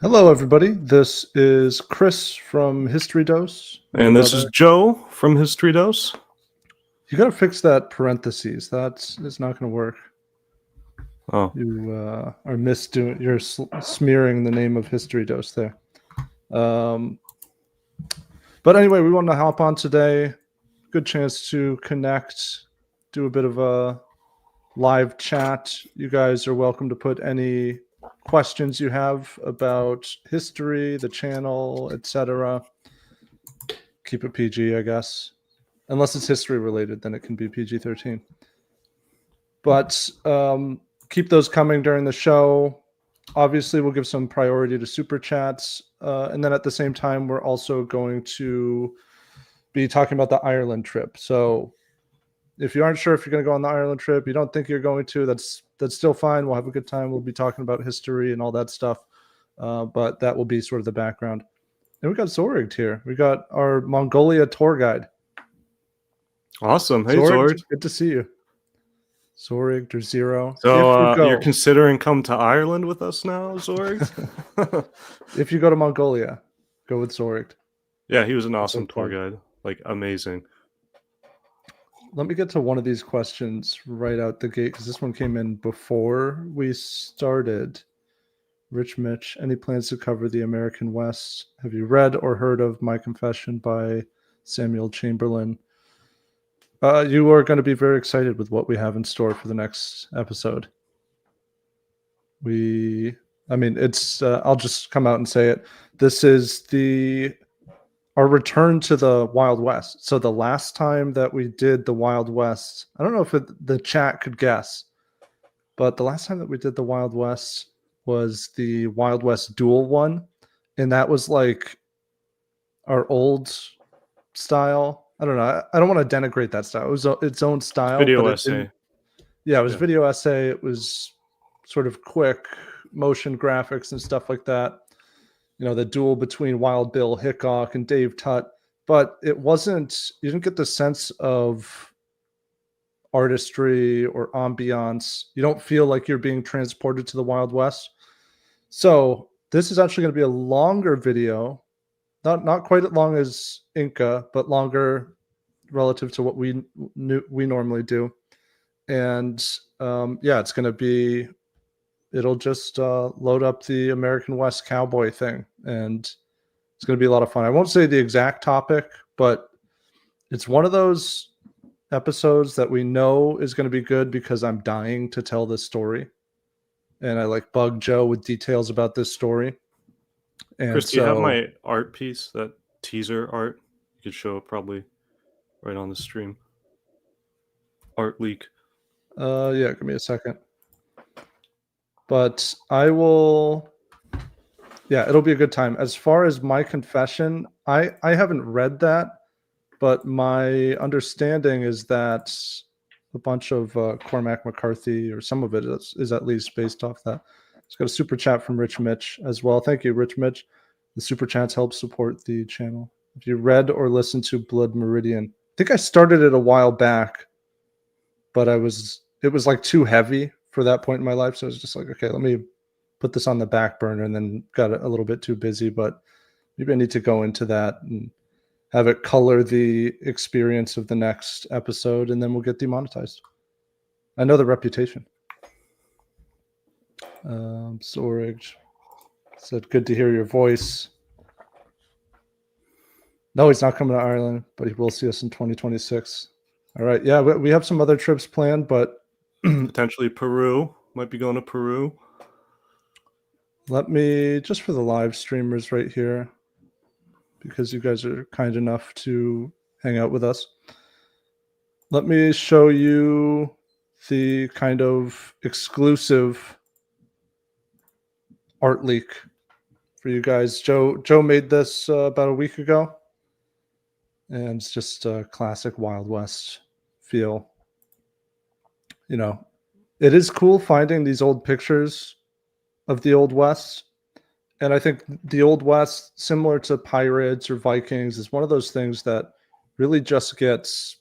Hello, everybody. This is Chris from History Dose. And this is Joe from History Dose. You got to fix that parentheses. It's not going to work. Oh, You are misdoing. You're smearing the name of History Dose there. But anyway, we want to hop on today. Good chance to connect, do a bit of a live chat. You guys are welcome to put any questions you have about history, the channel, etc. Keep it PG, I guess. Unless it's history related, then it can be PG-13. But keep those coming during the show. Obviously, we'll give some priority to super chats. And then at the same time, we're also going to be talking about the Ireland trip. So if you aren't sure if you're going to go on the Ireland trip, you don't think you're going to, that's still fine. We'll have a good time. We'll be talking about history and all that stuff. But that will be sort of the background. And we got Zorigt here. We got our Mongolia tour guide. Awesome. Hey, Zorigt. Good to see you. Zorigt or Zero. So you're considering come to Ireland with us now, Zorigt? If you go to Mongolia, go with Zorigt. Yeah, he was an awesome tour guide. Like, amazing. Let me get to one of these questions right out the gate, because this one came in before we started. Rich Mitch, any plans to cover the American West? Have you read or heard of My Confession by Samuel Chamberlain? You are going to be very excited with what we have in store for the next episode. I'll just come out and say it. This is our return to the Wild West. So the last time that we did the Wild West, I don't know if the chat could guess, but the last time that we did the Wild West was the Wild West Duel one. And that was like our old style. I don't know. I don't want to denigrate that style. It was its own style. Video essay. It was video essay. It was sort of quick motion graphics and stuff like that. You know, the duel between Wild Bill Hickok and Dave Tutt. But you didn't get the sense of artistry or ambiance. You don't feel like you're being transported to the Wild West. So this is actually going to be a longer video. Not quite as long as Inca, but longer relative to what we normally do. And it's going to be, it'll just load up the American West cowboy thing. And it's going to be a lot of fun. I won't say the exact topic, but it's one of those episodes that we know is going to be good because I'm dying to tell this story. And I bug Joe with details about this story. And Chris, do you have my art piece, that teaser art? You could show it probably right on the stream. Art leak. Give me a second. But I will. Yeah, it'll be a good time. As far as My Confession, I haven't read that, but my understanding is that a bunch of Cormac McCarthy, or some of it is at least based off that. It's got a super chat from Rich Mitch as well. Thank you, Rich Mitch. The super chats help support the channel. If you read or listened to Blood Meridian, I think I started it a while back, but it was like too heavy for that point in my life. So I was just like, okay, let me put this on the back burner, and then got a little bit too busy. But maybe I need to go into that and have it color the experience of the next episode, and then we'll get demonetized. I know the reputation. Zorich said, good to hear your voice. No, he's not coming to Ireland, but he will see us in 2026. All right. Yeah, we have some other trips planned, but potentially Peru. Might be going to Peru. Let me, just for the live streamers right here, because you guys are kind enough to hang out with us, let me show you the kind of exclusive art leak for you guys. Joe made this about a week ago, and it's just a classic Wild West feel. You know, it is cool finding these old pictures of the Old West. And I think the Old West, similar to pirates or Vikings, is one of those things that really just gets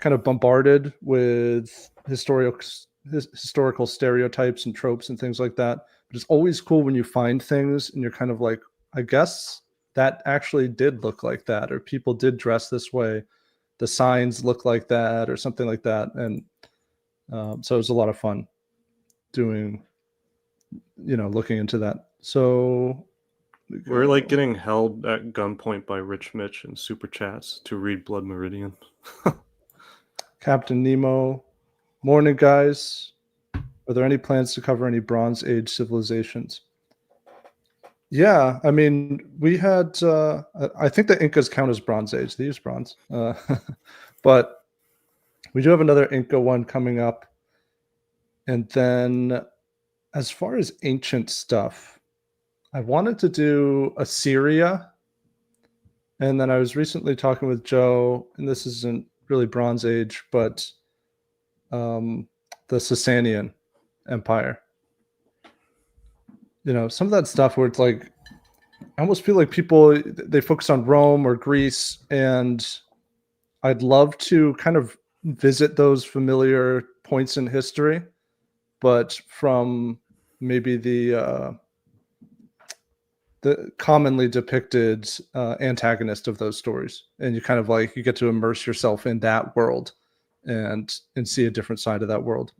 kind of bombarded with historical stereotypes and tropes and things like that. But it's always cool when you find things and you're kind of like, I guess that actually did look like that, or people did dress this way. The signs look like that, or something like that. And so it was a lot of fun doing, looking into that. So We're like getting held at gunpoint by Rich Mitch in super chats to read Blood Meridian. Captain Nemo, morning, guys. Are there any plans to cover any Bronze Age civilizations? Yeah, I mean, we had. I think the Incas count as Bronze Age. They use bronze, but we do have another Inca one coming up. And then, as far as ancient stuff, I wanted to do Assyria. And then I was recently talking with Joe, and this isn't really Bronze Age, but the Sasanian Empire. Some of that stuff where it's like, I almost feel like people, they focus on Rome or Greece, and I'd love to kind of visit those familiar points in history, but from maybe the commonly depicted antagonist of those stories, and you kind of like, you get to immerse yourself in that world and see a different side of that world.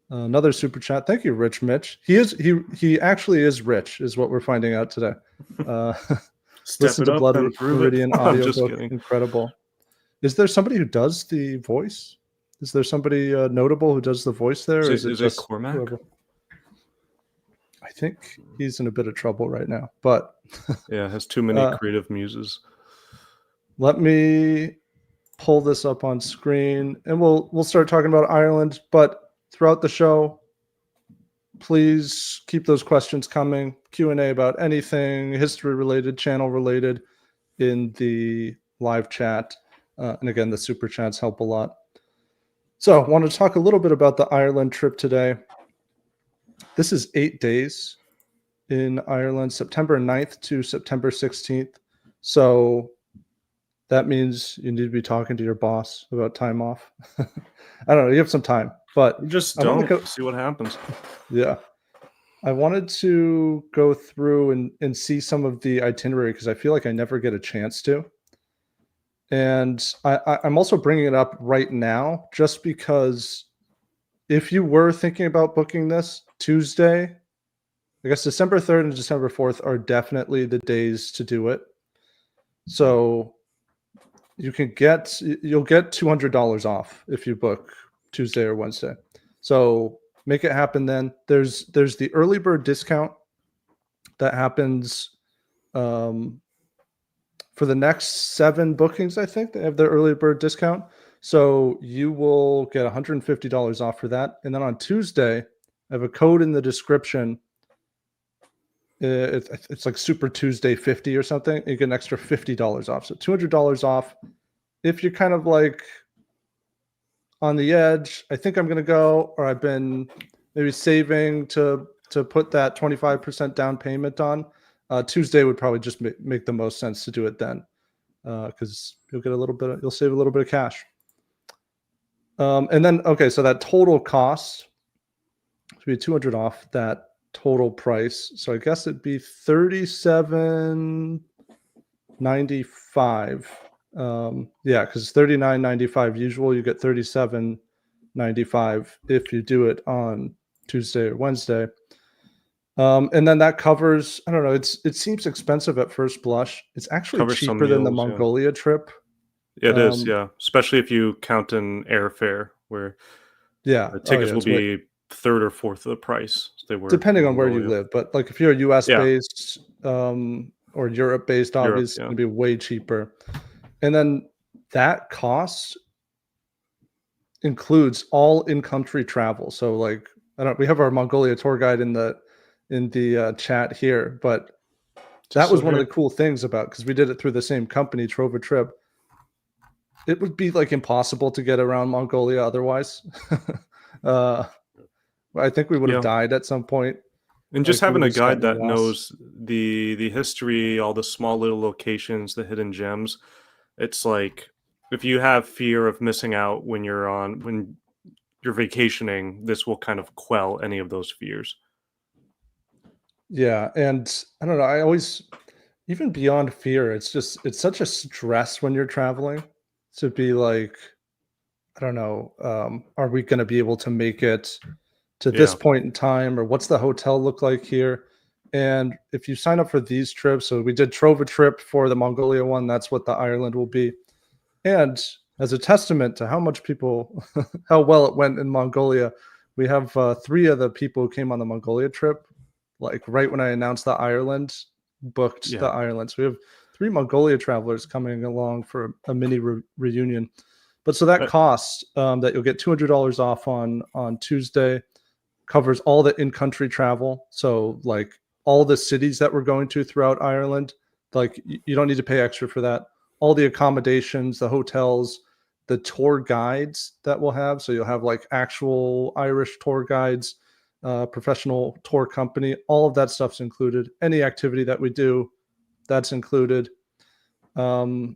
Another super chat. Thank you, Rich Mitch. He actually is rich, is what we're finding out today. Listen to Blood Meridian audiobook. Incredible. Is there somebody who does the voice? Is there somebody notable who does the voice there? Is it just Cormac? Whoever? I think he's in a bit of trouble right now, but yeah, has too many creative muses. Let me pull this up on screen, and we'll start talking about Ireland. But throughout the show, please keep those questions coming. Q&A about anything history related, channel related, in the live chat. And again, the super chats help a lot. So I want to talk a little bit about the Ireland trip today. This is 8 days in Ireland, September 9th to September 16th. So that means you need to be talking to your boss about time off. I don't know. You have some time, but just don't see what happens. Yeah. I wanted to go through and see some of the itinerary, because I feel like I never get a chance to. And I'm also bringing it up right now just because if you were thinking about booking this Tuesday, I guess December 3rd and December 4th are definitely the days to do it. So you'll get $200 off if you book Tuesday or Wednesday. So make it happen then. There's the early bird discount that happens for the next 7 bookings. I think they have their early bird discount. So you will get $150 off for that. And then on Tuesday, I have a code in the description. It's like Super Tuesday 50 or something. You get an extra $50 off. So $200 off. If you're kind of like on the edge, I think I'm going to go, or I've been maybe saving to put that 25% down payment on, Tuesday would probably just make the most sense to do it then, because you'll save a little bit of cash. And then, okay, so that total cost would be 200 off that total price. So I guess it'd be $37.95. Yeah, because $39.95 usual, you get $37.95 if you do it on Tuesday or Wednesday. And then that covers, I don't know, it seems expensive at first blush. It's actually cheaper than the Mongolia trip. Yeah, it is, yeah. Especially if you count in airfare, where the tickets will be third or fourth of the price they were, depending on where you live. But like if you're US based or Europe based, obviously it's going to be way cheaper. And then that cost includes all in-country travel. So like, we have our Mongolia tour guide in the chat here, but that was one of the cool things about, because we did it through the same company, Trova Trip. It would be like impossible to get around Mongolia otherwise. I think we would have died at some point. And just having a guide that knows the history, all the small little locations, the hidden gems. It's like, if you have fear of missing out when you're vacationing, this will kind of quell any of those fears. Yeah, and I don't know, I always even beyond fear, it's such a stress when you're traveling to be like, I don't know, are we gonna be able to make it to this Yeah. point in time, or what's the hotel look like here? And if you sign up for these trips, so we did Trova trip for the Mongolia one, that's what the Ireland will be. And as a testament to how much people, how well it went in Mongolia, we have three of the people who came on the Mongolia trip, like right when I announced the Ireland, booked the Yeah. Ireland. So we have three Mongolia travelers coming along for a mini reunion. But so that Uh, cost that you'll get $200 off on Tuesday covers all the in-country travel. So like all the cities that we're going to throughout Ireland, like you don't need to pay extra for that. All the accommodations, the hotels, the tour guides that we'll have. So you'll have like actual Irish tour guides, professional tour company. All of that stuff's included. Any activity that we do, that's included. Um,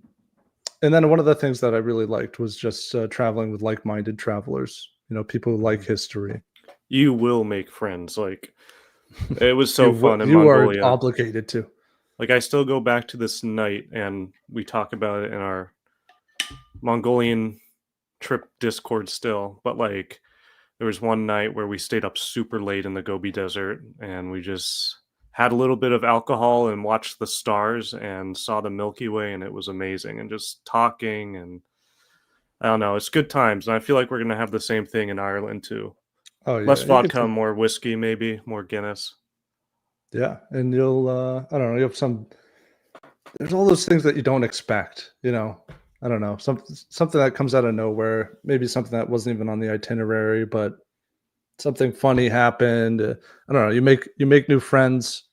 and then one of the things that I really liked was just traveling with like-minded travelers. You know, people who like history. you will make friends. Like it was so fun in You are Mongolia. obligated to. Like I still go back to this night and we talk about it in our Mongolian trip Discord still. But like there was one night where we stayed up super late in the Gobi Desert and we just had a little bit of alcohol and watched the stars and saw the Milky Way, and it was amazing. And just talking, and I don't know, it's good times. And I feel like we're gonna have the same thing in Ireland too. Oh Less yeah, you get vodka, to, more whiskey, maybe more Guinness. yeah, and you'll I don't know, you have some. There's all those things that you don't expect. You know, I don't know, something that comes out of nowhere. Maybe something that wasn't even on the itinerary, but something funny happened. I don't know. You make new friends.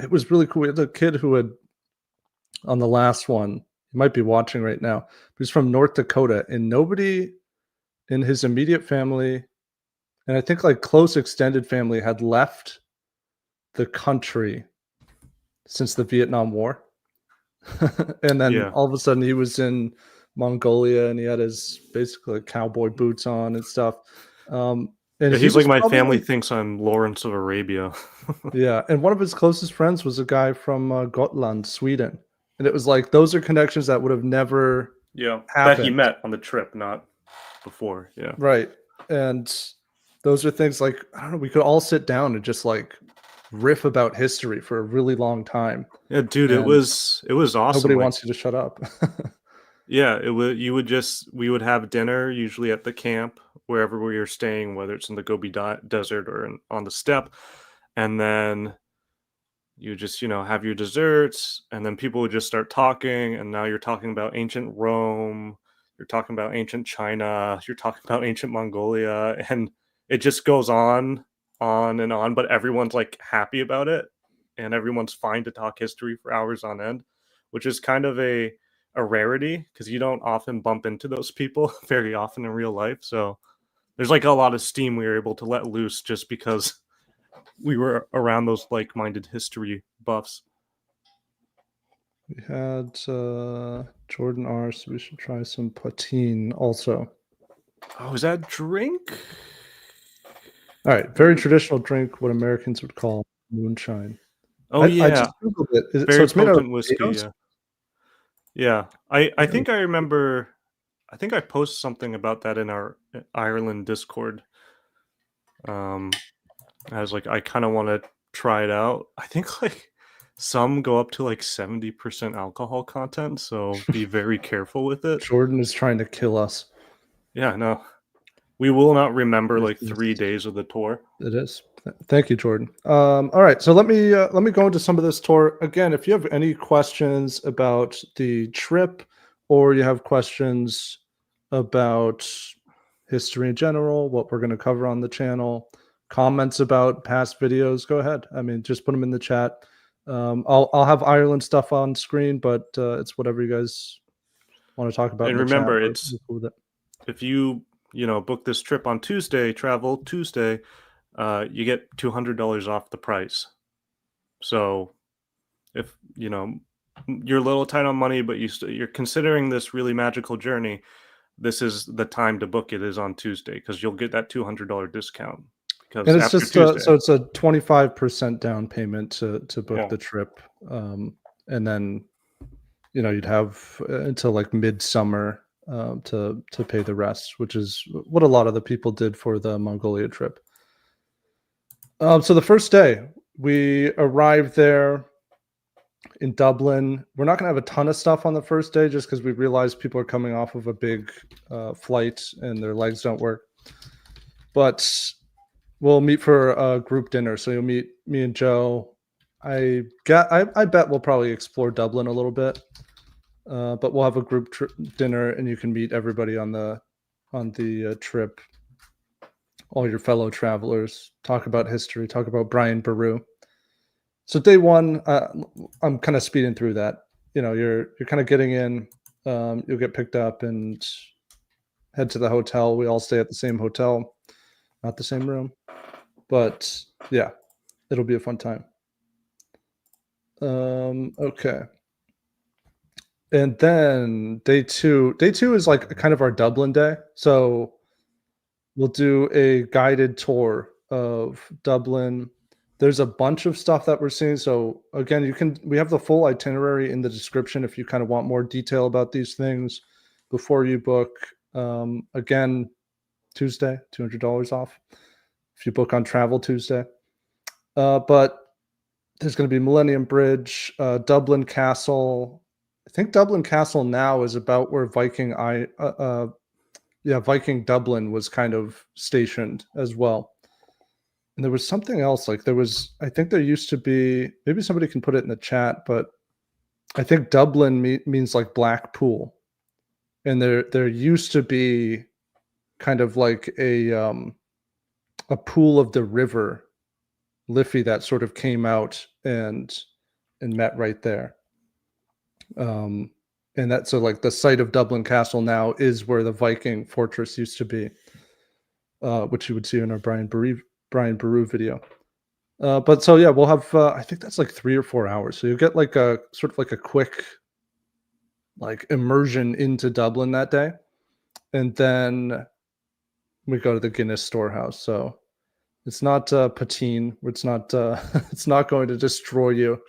It was really cool. We had a kid who had on the last one. He might be watching right now. He's from North Dakota, and nobody in his immediate family, and I think like close extended family, had left the country since the Vietnam War. And then Yeah. all of a sudden he was in Mongolia and he had his basically cowboy boots on and stuff. And Yeah, he he's like was my probably family like, thinks I'm Lawrence of Arabia. yeah. And one of his closest friends was a guy from Gotland, Sweden. And it was like, those are connections that would have never Yeah, that he happened. met on the trip, not before. Yeah. Right. And those are things like, I don't know, we could all sit down and just like riff about history for a really long time. Yeah, dude, it And was awesome. nobody Like, wants you to shut up. yeah, it would you would just we would have dinner usually at the camp wherever we were staying, whether it's in the Gobi Desert or on the steppe, and then you just have your desserts, and then people would just start talking, and now you're talking about ancient Rome, you're talking about ancient China, you're talking about ancient Mongolia, and it just goes on and on, but everyone's like happy about it, and everyone's fine to talk history for hours on end, which is kind of a rarity because you don't often bump into those people very often in real life. So there's like a lot of steam we were able to let loose just because we were around those like-minded history buffs. We had Jordan R, so we should try some Poteen also. Oh, is that drink? All right, very traditional drink, what Americans would call moonshine. Oh I yeah, just googled it. So very it's made out of potent whiskey. potatoes. Yeah, yeah. I Very think I remember. I think I posted something about that in our Ireland Discord. Um, I was like, I kind of want to try it out. I think like some go up to like 70% alcohol content, so be very careful with it. Jordan is trying to kill us. Yeah, no, we will not remember This like is 3 days of the tour. It is. Thank you, Jordan. All right, so let me go into some of this tour again. If you have any questions about the trip, or you have questions about history in general, what we're going to cover on the channel, comments about past videos, go ahead. I mean, just put them in the chat. I'll have Ireland stuff on screen, but it's whatever you guys want to talk about in And the chat. remember, We're cool with it. if you book this trip on Tuesday, travel Tuesday, you get $200 off the price. So if you're a little tight on money, but you're considering this really magical journey, this is the time to book it is on Tuesday because you'll get that $200 discount because And it's after just Tuesday. so it's a 25% down payment to book Yeah. the trip, and then you'd have until like midsummer to pay the rest, which is what a lot of the people did for the Mongolia trip. So the first day we arrived there in Dublin. We're not going to have a ton of stuff on the first day just because we realized people are coming off of a big flight and their legs don't work. But we'll meet for a group dinner. So you'll meet me and Joe. I bet we'll probably explore Dublin a little bit, but we'll have a group dinner, and you can meet everybody on the trip. All your fellow travelers, talk about history, talk about Brian Boru. So day one, I'm kind of speeding through that. You're kind of getting in. You'll get picked up and head to the hotel. We all stay at the same hotel, not the same room, but yeah, it'll be a fun time. Okay. And then day two is like kind of our Dublin day. So we'll do a guided tour of Dublin. There's a bunch of stuff that we're seeing. So again, we have the full itinerary in the description if you kind of want more detail about these things before you book. Again, Tuesday, $200 off if you book on Travel Tuesday. But there's going to be Millennium Bridge, Dublin Castle. I think Dublin Castle now is about where Viking Dublin was kind of stationed as well. And there was something else, I think there used to be, maybe somebody can put it in the chat, but I think Dublin means like black pool. And there used to be kind of like a pool of the river Liffey that sort of came out and met right there. And that, so like the site of Dublin Castle now is where the Viking fortress used to be, which you would see in our Brian Boru video. But so yeah, we'll have I think that's like 3 or 4 hours. So you'll get like a sort of like a quick like immersion into Dublin that day. And then we go to the Guinness storehouse. So it's not Poteen. It's not it's not going to destroy you.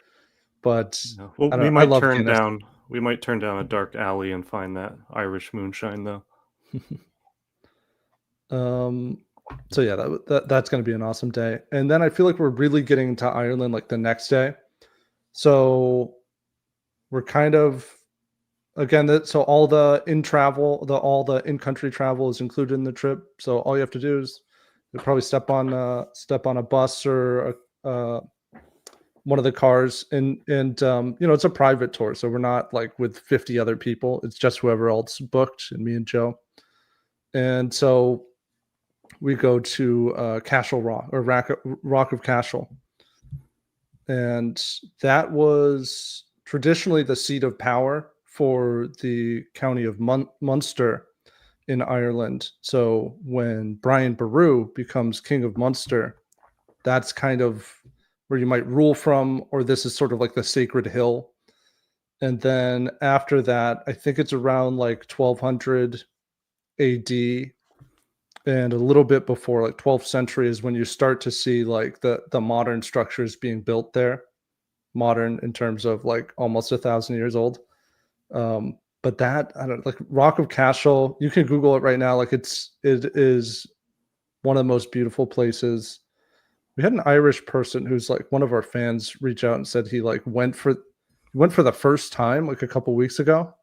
But well, I love Guinness. We might turn down a dark alley and find that Irish moonshine, though. So yeah, that's going to be an awesome day. And then I feel like we're really getting into Ireland like the next day. So we're kind of again so all the in-country travel is included in the trip. So all you have to do is you'll probably step on a bus or one of the cars, and it's a private tour, so we're not like with 50 other people. It's just whoever else booked and me and Joe. And so we go to Cashel Rock, or Rock of Cashel, and that was traditionally the seat of power for the county of Munster in Ireland. So when Brian Boru becomes king of Munster, that's kind of where you might rule from, or this is sort of like the sacred hill. And then after that, I think it's around like 1200 AD, and a little bit before, like 12th century, is when you start to see like the modern structures being built there. Modern in terms of like almost 1,000 years old. But that, I don't like Rock of Cashel. You can Google it right now. Like it is one of the most beautiful places. We had an Irish person who's like one of our fans reach out and said he like went for the first time like a couple weeks ago,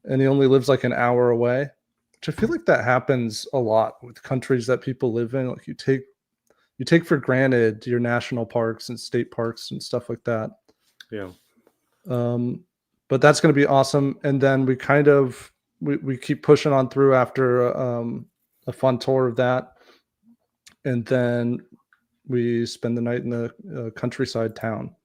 and he only lives like an hour away, which I feel like that happens a lot with countries that people live in. Like you take for granted your national parks and state parks and stuff like that. Yeah. But that's going to be awesome. And then we kind of we keep pushing on through after a fun tour of that, and then we spend the night in the countryside town.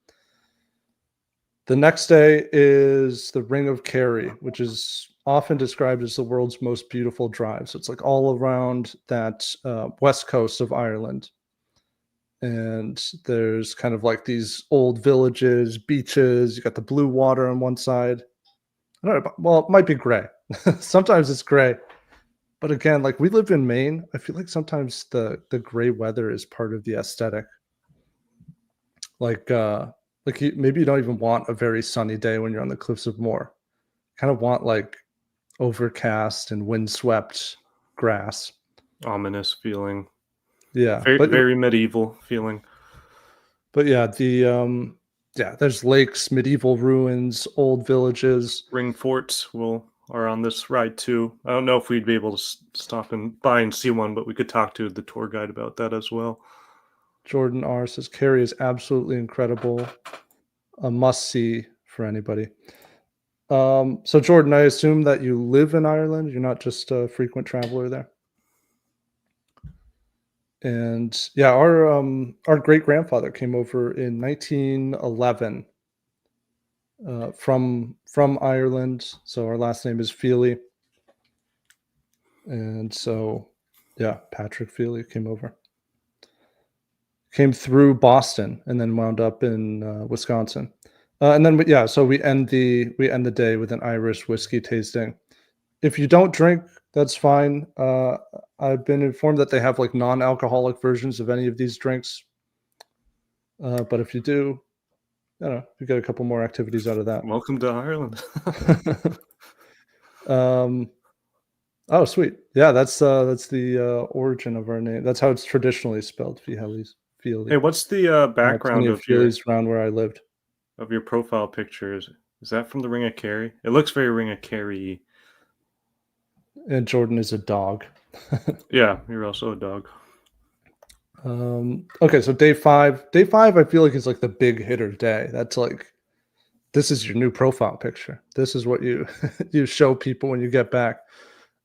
The next day is the Ring of Kerry, which is often described as the world's most beautiful drive. So it's like all around that west coast of Ireland. And there's kind of like these old villages, beaches. You got the blue water on one side. I don't know. Well, it might be gray. Sometimes it's gray. But again, like we live in Maine, I feel like sometimes the gray weather is part of the aesthetic. Like maybe you don't even want a very sunny day when you're on the cliffs of Moher. Kind of want like overcast and windswept grass. Ominous feeling. Yeah, Very, very medieval feeling. but yeah, there's lakes, medieval ruins, old villages. Ring forts are on this ride too. I don't know if we'd be able to stop and by and see one, but we could talk to the tour guide about that as well. Jordan R says Kerry is absolutely incredible, a must see for anybody. So Jordan, I assume that you live in Ireland. You're not just a frequent traveler there. And yeah, our great grandfather came over in 1911 from Ireland. So our last name is Feely, and so yeah, Patrick Feely came over, came through Boston, and then wound up in Wisconsin. And then so we end the day with an Irish whiskey tasting. If you don't drink, that's fine. I've been informed that they have like non-alcoholic versions of any of these drinks. But if you do, I don't know, you get a couple more activities out of that. Welcome to Ireland. Oh, sweet. Yeah, that's the origin of our name. That's how it's traditionally spelled. Feely. Hey, what's the background of Feely's around where I lived? Of your profile pictures? Is that from the Ring of Kerry? It looks very Ring of Kerry. And Jordan is a dog. Yeah, you're also a dog. Okay, so day five. Day five, I feel like is like the big hitter day. That's like, this is your new profile picture. This is what you you show people when you get back.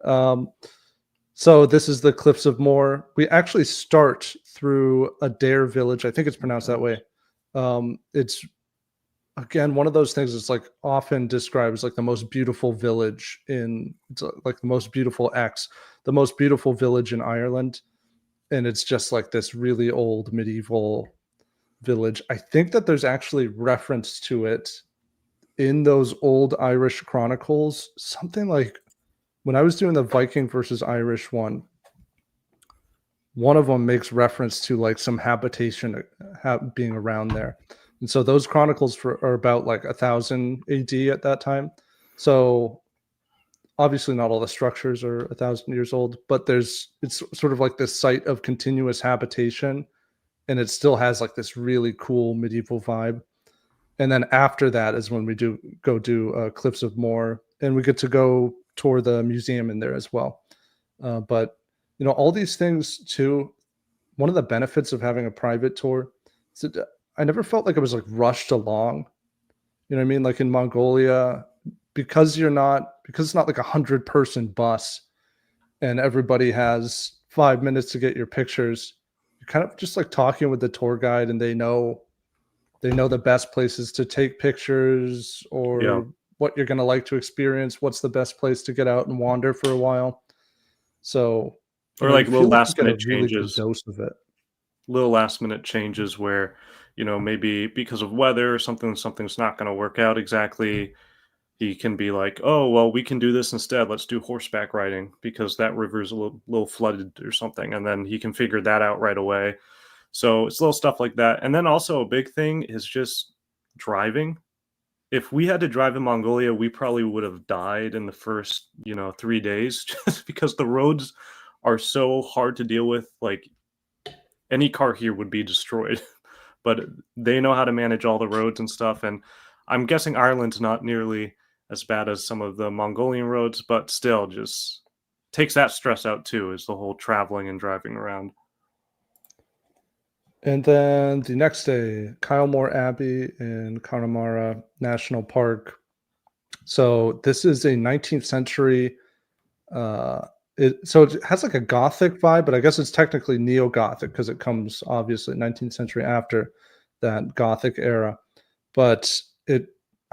So this is the Cliffs of Moher. We actually start through Adare village. I think it's pronounced that way. It's again one of those things that's like often described as like the most beautiful village like the most beautiful the most beautiful village in Ireland. And it's just like this really old medieval village. I think that there's actually reference to it in those old Irish chronicles. Something like when I was doing the Viking versus Irish one of them makes reference to like some habitation being around there. And so those chronicles are about like 1000 AD at that time. So obviously not all the structures are 1000 years old, but it's sort of like this site of continuous habitation, and it still has like this really cool medieval vibe. And then after that is when we do Cliffs of Moher, and we get to go tour the museum in there as well. But you know, all these things too, one of the benefits of having a private tour is that I never felt like I was like rushed along. You know what I mean? Like in Mongolia, because it's not like 100-person bus and everybody has 5 minutes to get your pictures. You're kind of just like talking with the tour guide, and they know the best places to take pictures, or what you're going to like to experience. What's the best place to get out and wander for a while? So, or like little last minute changes. Dose of it. Little last minute changes where, you know, maybe because of weather or something's not going to work out exactly. He can be like, oh, well, we can do this instead. Let's do horseback riding because that river's a little flooded or something. And then he can figure that out right away. So it's little stuff like that. And then also a big thing is just driving. If we had to drive in Mongolia, we probably would have died in the first, 3 days just because the roads are so hard to deal with. Like any car here would be destroyed, but they know how to manage all the roads and stuff. And I'm guessing Ireland's not nearly as bad as some of the Mongolian roads, but still just takes that stress out too, is the whole traveling and driving around. And then the next day, Kylemore Abbey in Connemara National Park. So this is a 19th century, it has like a Gothic vibe, but I guess it's technically neo-Gothic because it comes obviously 19th century after that Gothic era. But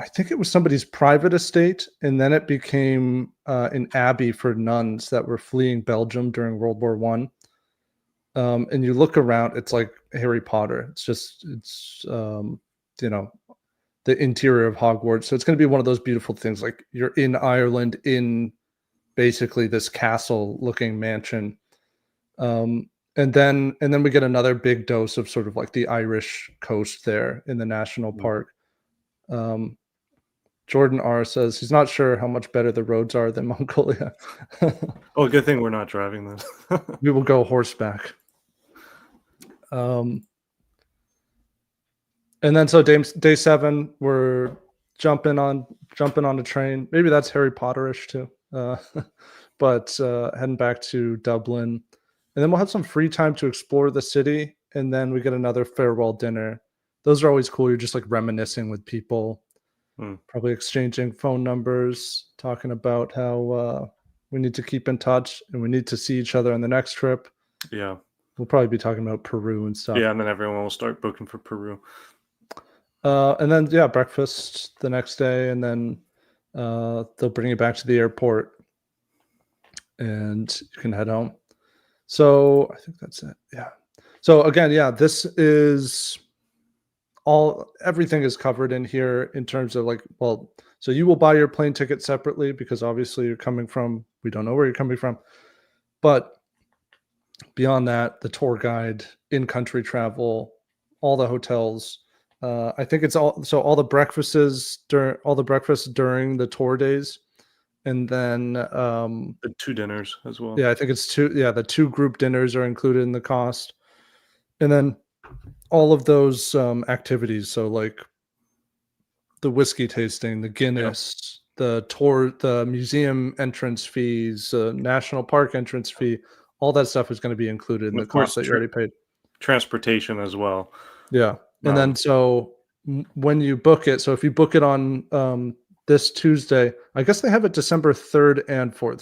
I think it was somebody's private estate, and then it became an abbey for nuns that were fleeing Belgium during World War I. And you look around, it's like Harry Potter. It's the interior of Hogwarts. So it's going to be one of those beautiful things. Like you're in Ireland in basically this castle-looking mansion. And then we get another big dose of sort of like the Irish coast there in the national park. Jordan R says he's not sure how much better the roads are than Mongolia. Oh, good thing we're not driving then. We will go horseback. And then so day 7, we're jumping on the train. Maybe that's Harry Potterish too. But heading back to Dublin. And then we'll have some free time to explore the city. And then we get another farewell dinner. Those are always cool. You're just like reminiscing with people, probably exchanging phone numbers, talking about how we need to keep in touch and we need to see each other on the next trip. Yeah. We'll probably be talking about Peru and stuff. Yeah, and then everyone will start booking for Peru. And then, breakfast the next day. And then they'll bring you back to the airport and you can head home. So I think that's it. Yeah. So again, this is everything is covered in here in terms of like, well, so you will buy your plane ticket separately because obviously we don't know where you're coming from. But beyond that, the tour guide, in-country travel, all the hotels. I think it's all the breakfasts during the tour days. And then the 2 dinners as well. Yeah, I think it's 2. Yeah, the 2 group dinners are included in the cost. And then all of those activities. So like the whiskey tasting, the Guinness, the tour, the museum entrance fees, national park entrance fee, all that stuff is going to be included in the cost that you already paid. Transportation as well. Yeah. And then so when you book it, so if you book it on this Tuesday, I guess they have it December 3rd and 4th.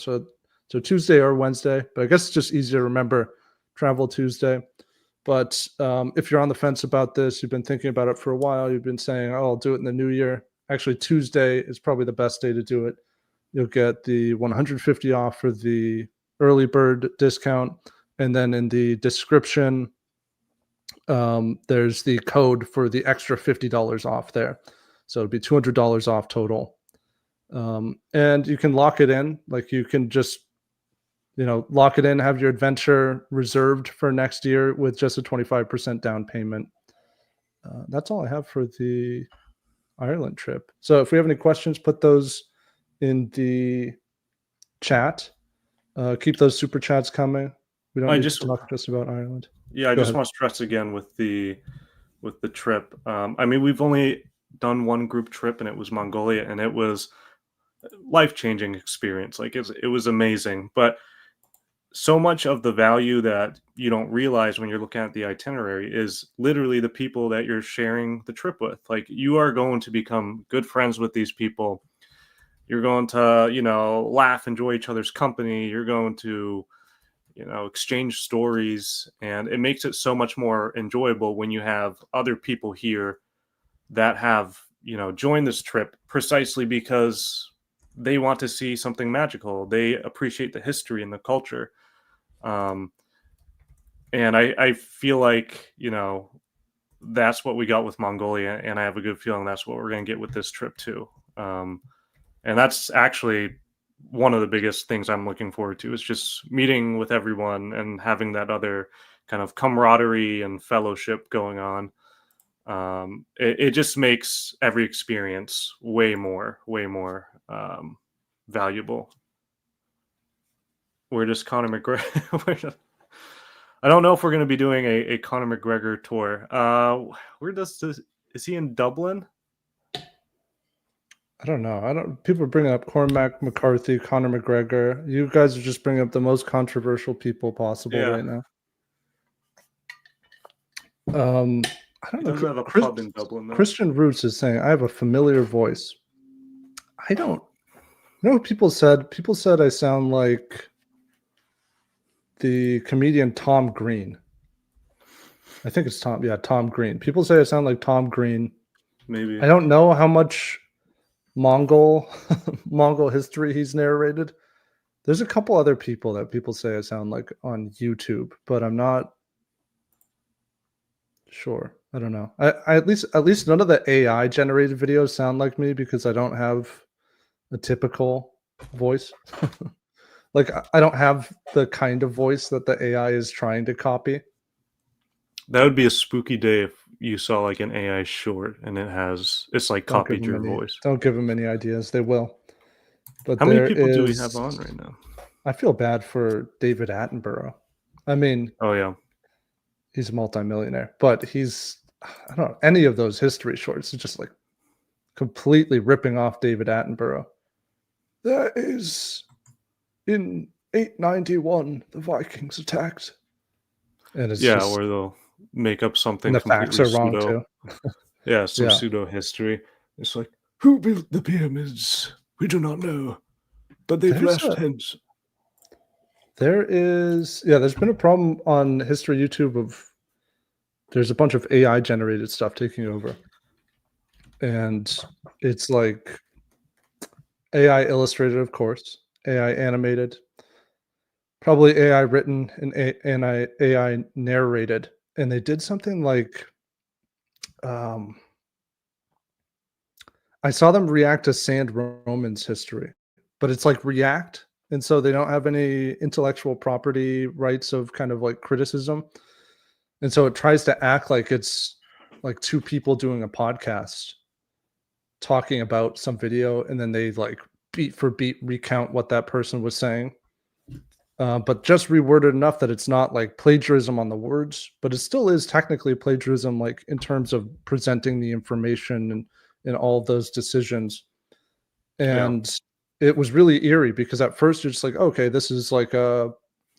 So Tuesday or Wednesday, but I guess it's just easier to remember travel Tuesday. But if you're on the fence about this, you've been thinking about it for a while, you've been saying, oh, I'll do it in the new year. Actually, Tuesday is probably the best day to do it. You'll get the $150 off for the early bird discount. And then in the description, there's the code for the extra $50 off there. So it'd be $200 off total. And you can lock it in. Like you can just, lock it in, have your adventure reserved for next year with just a 25% down payment. That's all I have for the Ireland trip. So if we have any questions, put those in the chat. Keep those super chats coming. We don't need to talk just about Ireland. Yeah, I just want to stress again with the trip. I mean, we've only done one group trip, and it was Mongolia, and it was life-changing experience. Like it was amazing, but so much of the value that you don't realize when you're looking at the itinerary is literally the people that you're sharing the trip with. Like you are going to become good friends with these people. You're going to, laugh, enjoy each other's company. You're going to, exchange stories, and it makes it so much more enjoyable when you have other people here that have, joined this trip precisely because they want to see something magical. They appreciate the history and the culture. And I feel like, that's what we got with Mongolia, and I have a good feeling that's what we're going to get with this trip too. And that's actually one of the biggest things I'm looking forward to, is just meeting with everyone and having that other kind of camaraderie and fellowship going on. It just makes every experience way more valuable. We're just Conor McGregor. I don't know if we're going to be doing a Conor McGregor tour. Is he in Dublin? I don't know. People are bringing up Cormac McCarthy, Conor McGregor. You guys are just bringing up the most controversial people possible right now. I don't know. Have a pub in Dublin, though. Christian Roots is saying, I have a familiar voice. I don't. You know what people said? People said I sound like the comedian Tom Green. I think it's Tom. Yeah, Tom Green. People say I sound like Tom Green. Maybe. I don't know how much Mongol history he's narrated. There's a couple other people that people say I sound like on YouTube, but I'm not sure. I don't know. I at least none of the AI generated videos sound like me because I don't have a typical voice. like I don't have the kind of voice that the AI is trying to copy. That would be a spooky day if you saw like an AI short and it's like copied your voice. Don't give them any ideas. They will. But How many there people do we have is. on right now? I feel bad for David Attenborough. I mean, Oh yeah. he's a multimillionaire, but I don't know, any of those history shorts is just like completely ripping off David Attenborough. There is in 891 the Vikings attacked. And it's Yeah, just or they'll make up and something the facts completely are wrong pseudo. too. Yeah, some Yeah. pseudo history. It's like, who built the pyramids? We do not know, but they've There's left a hints. there's been a problem on history YouTube of there's a bunch of AI generated stuff taking over. And it's like AI illustrated, of course, AI animated, probably AI written and AI narrated. And they did something like um, I saw them react to Sand Roman's history, but it's like React, and so they don't have any intellectual property rights of kind of like criticism, and so it tries to act like it's like two people doing a podcast talking about some video, and then they like beat for beat recount what that person was saying, but just reworded enough that it's not like plagiarism on the words, but it still is technically plagiarism, like in terms of presenting the information and all of those decisions. Yeah. And it was really eerie because at first you're just like, okay, this is like a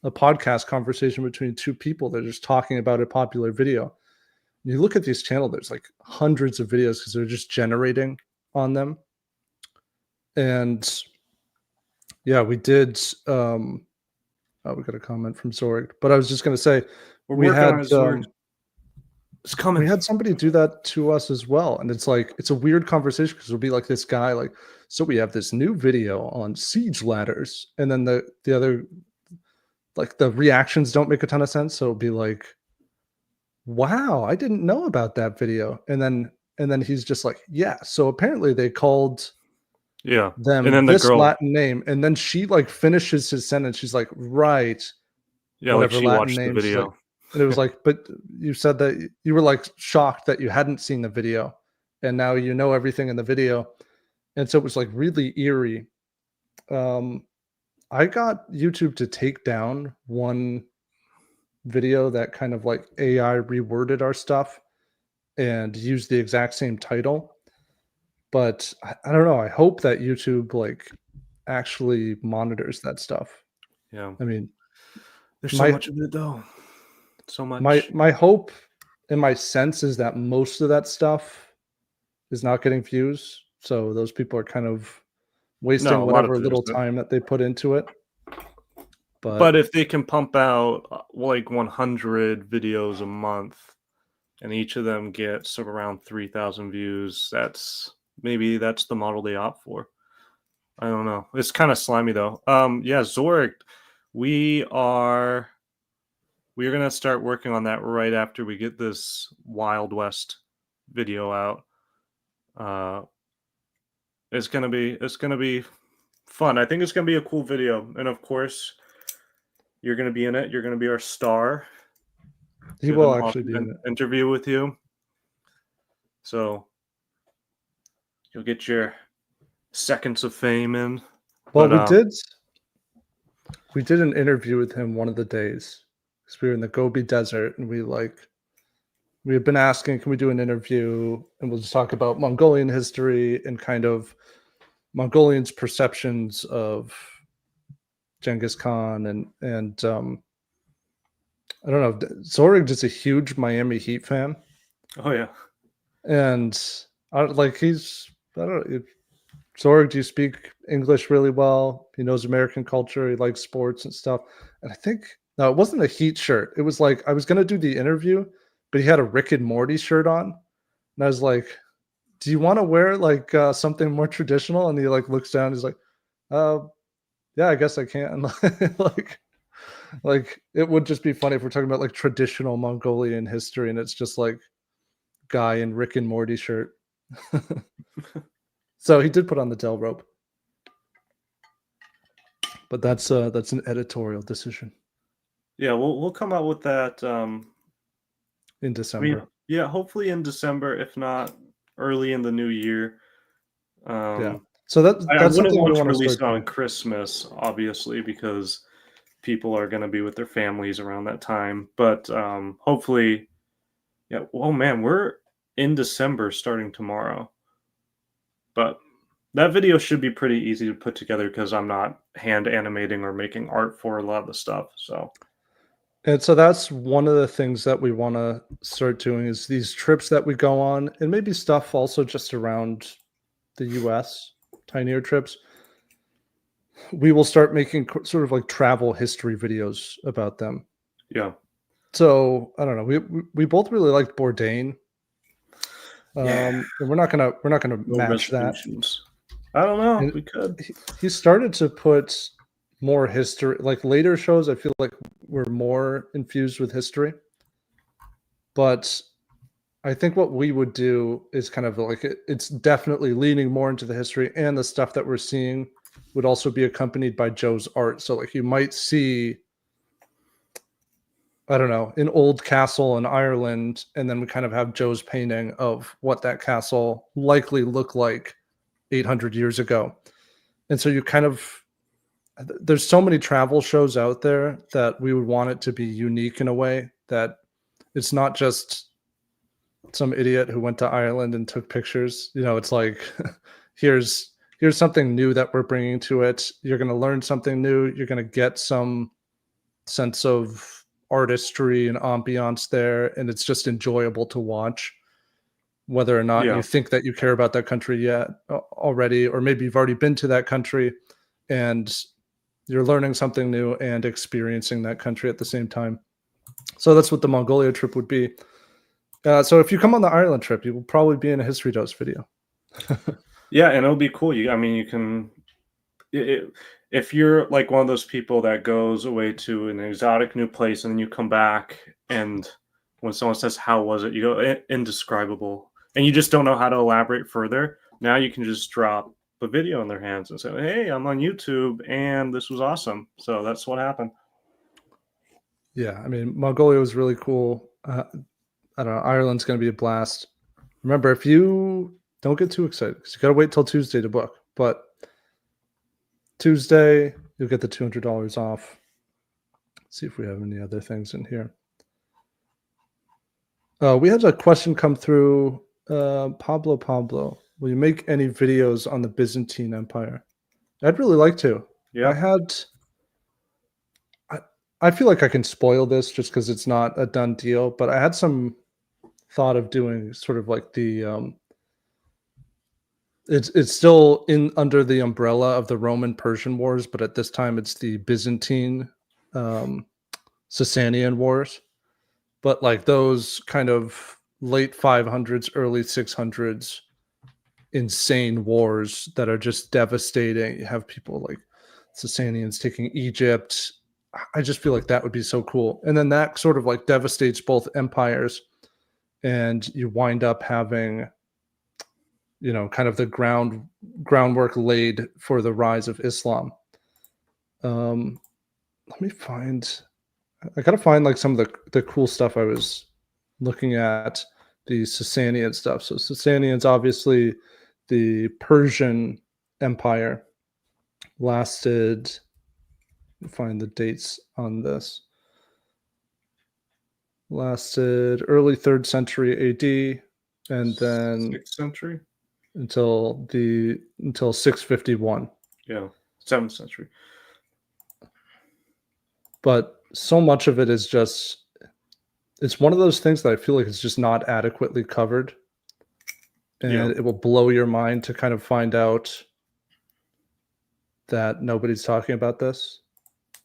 podcast conversation between two people that are just talking about a popular video. You look at these channels, there's like hundreds of videos because they're just generating on them. And yeah, we did. Oh, we got a comment from Zorg, but I was just going to say We're we working on had his work. It's coming. we had somebody do that to us as well, and it's like it's a weird conversation because it'll be like this guy like, so we have this new video on siege ladders, and then the other like the reactions don't make a ton of sense, so it'll be like, wow, I didn't know about that video, and then he's just like, yeah, so apparently they called Yeah. And them then the this girl, Latin name, and then she like finishes his sentence. She's like, right, yeah, like whatever she Latin watched the name. She's like, video. and it was like, but you said that you were like shocked that you hadn't seen the video, and now you know everything in the video, and so it was like really eerie. Um, I got YouTube to take down one video that kind of like AI reworded our stuff and used the exact same title, but I don't know. I hope that YouTube like actually monitors that stuff. Yeah. I mean, There's so my much of it though. So much. my hope and my sense is that most of that stuff is not getting views. So those people are kind of No, wasting a lot of whatever it little isn't. time that they put into it. But But if they can pump out like 100 videos a month and each of them gets around 3,000 views, that's the model they opt for. I don't know. It's kind of slimy though. Yeah, Zorik, we are we're gonna start working on that right after we get this Wild West video out. Uh, it's gonna be fun. I think it's gonna be a cool video, and of course, you're gonna be in it. You're gonna be our star. he We have an will actually awesome be in it. interview with you, so you'll get your seconds of fame in. Well, But we did an interview with him one of the days because we were in the Gobi Desert and we had been asking, can we do an interview and we'll just talk about Mongolian history and kind of Mongolians' perceptions of Genghis Khan and I don't know. Zorig is a huge Miami Heat fan, oh yeah, and like he's I don't know. Zorig, do you speak English really well? He knows American culture. He likes sports and stuff. And I think no, it wasn't a Heat shirt. It was like I was gonna do the interview, but he had a Rick and Morty shirt on, and I was like, "Do you want to wear like something more traditional?" And he like looks down. He's like, "Uh, yeah, I guess I can." like, like it would just be funny if we're talking about like traditional Mongolian history, and it's just like guy in Rick and Morty shirt. So he did put on the tail rope. But that's an editorial decision Yeah, we'll come out with that. in December. Yeah, hopefully in December, if not early in the new year. Yeah. Um, So I that's wouldn't something we want to want to release start it on doing. Christmas, obviously, because people are going to be with their families around that time. But hopefully, yeah. Oh man, we're in December starting tomorrow. But that video should be pretty easy to put together because I'm not hand animating or making art for a lot of the stuff. So And so that's one of the things that we want to start doing is these trips that we go on, and maybe stuff also just around the US, tinier trips. We will start making sort of like travel history videos about them. yeah, So I don't know. We both really liked Bourdain. yeah. And we're not gonna No match that. resolutions. I don't know. And We could. he started to put more history, like later shows. I feel like were more infused with history, but I think what we would do is kind of like it's definitely leaning more into the history, and the stuff that we're seeing would also be accompanied by Joe's art. So like you might see, I don't know, an old castle in Ireland, and then we kind of have Joe's painting of what that castle likely looked like 800 years ago. And so you kind of there's so many travel shows out there that we would want it to be unique in a way that it's not just some idiot who went to Ireland and took pictures. You know, it's like here's something new that we're bringing to it. You're going to learn something new. You're going to get some sense of artistry and ambiance there, and it's just enjoyable to watch. Whether or not Yeah, you think that you care about that country yet already, or maybe you've already been to that country and you're learning something new and experiencing that country at the same time. So that's what the Mongolia trip would be. So if you come on the Ireland trip, you will probably be in a history dose video. yeah, and it'll be cool. I mean, you can if you're like one of those people that goes away to an exotic new place and then you come back and when someone says how was it, you go indescribable, and you just don't know how to elaborate further. Now you can just drop a video in their hands and say, "Hey, I'm on YouTube, and this was awesome." So that's what happened. Yeah, I mean, Mongolia was really cool. I don't know. Ireland's going to be a blast. Remember, if you don't get too excited, because you got to wait till Tuesday to book. But Tuesday, you'll get the $200 off. Let's see if we have any other things in here. We had a question come through. Pablo, will you make any videos on the Byzantine Empire? I'd really like to. Yeah, I feel like I can spoil this just because it's not a done deal, but I had some thought of doing sort of like the it's still in under the umbrella of the Roman Persian Wars, but at this time it's the Byzantine um, Sasanian Wars. But like those kind of late 500s, early 600s insane wars that are just devastating. You have people like Sasanians taking Egypt. I just feel like that would be so cool. And then that sort of like devastates both empires, and you wind up having, you know, kind of the groundwork laid for the rise of Islam. Um, let me find. I gotta find like some of the cool stuff I was looking at, the Sasanian stuff. So Sasanians, obviously, the Persian Empire lasted. Find the dates on this. Lasted early 3rd century AD, and then 6th century. until 651. Yeah, 7th century. But so much of it is just it's one of those things that I feel like is just not adequately covered, Yeah, and it will blow your mind to kind of find out that nobody's talking about this.